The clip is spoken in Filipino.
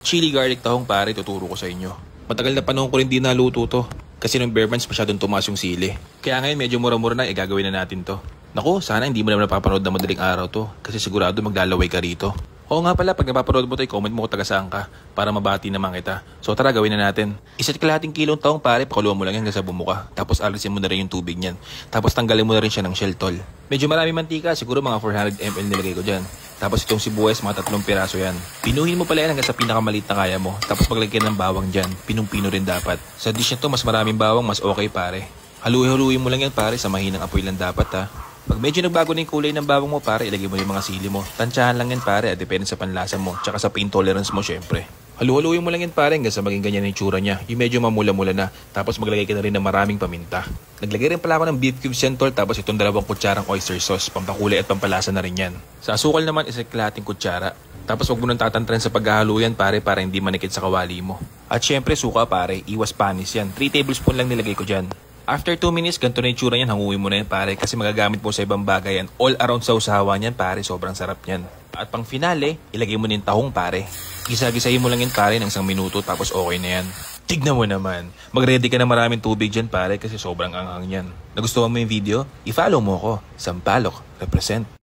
Chili garlic tahong pare, tuturo ko sa inyo. Matagal na panahon ko rin di naluto to. Kasi nung bare months masyadong tumaas yung sili. Kaya ngayon medyo mura-mura na, gagawin na natin to. Naku, sana hindi mo naman napapanood na madaling araw to. Kasi sigurado maglalaway ka rito. Oo nga pala, pag napapanood mo to, i-comment mo kung taga saan ka para mabati naman kita. So tara, gawin na natin. Isa't kalahating kilong tahong pare, pakuluan mo lang yan hanggang sa bumuka. Tapos alisin mo na rin yung tubig niyan. Tapos tanggalin mo na rin siya ng shell tol. Medyo marami mantika, siguro mga 400 ml nilagay ko dyan. Tapos itong sibuyas, mga 3 piraso yan. Pinuhin mo pala yan hanggang sa pinakamalit na kaya mo. Tapos maglagay ng bawang dyan. Pinong-pino rin dapat. Sa dish na to, mas maraming bawang, mas okay pare. Haluin mo lang yan pare, sa mahinang apoy lang dapat ha. Pag medyo nagbago na yung kulay ng bawang mo pare, ilagay mo yung mga sili mo. Tansyahan lang yan pare, depende sa panlasa mo. Tsaka sa pain tolerance mo syempre. Haluin mo lang yan pare hanggang sa maging ganyan yung tsura niya. Yung medyo mamula-mula na. Tapos maglagay ka na rin ng maraming paminta. Naglagay rin pala ako ng beef cubes yan tol. Tapos itong 2 kutsarang oyster sauce. Pampakulay at pampalasa na rin yan. Sa asukal naman, isa kalahating kutsara. Tapos wag mo nang tatantran sa paghahalo yan pare para hindi manikid sa kawali mo. At syempre suka pare, iwas panis yan. 3 tablespoon lang nilagay ko dyan. After 2 minutes, ganito na yung tsura niyan, hanguin mo na yan pare kasi magagamit mo sa ibang bagay yan. All around sa usawan yan pare, sobrang sarap yan. At pang finale, ilagay mo na yung tahong pare. Gisa-gisahin mo lang yan pare ng 1 minuto tapos okay na yan. Tignan mo naman, mag-ready ka na maraming tubig dyan pare kasi sobrang anghang yan. Nagustuhan mo yung video? I-follow mo ko, Sampalok, represent.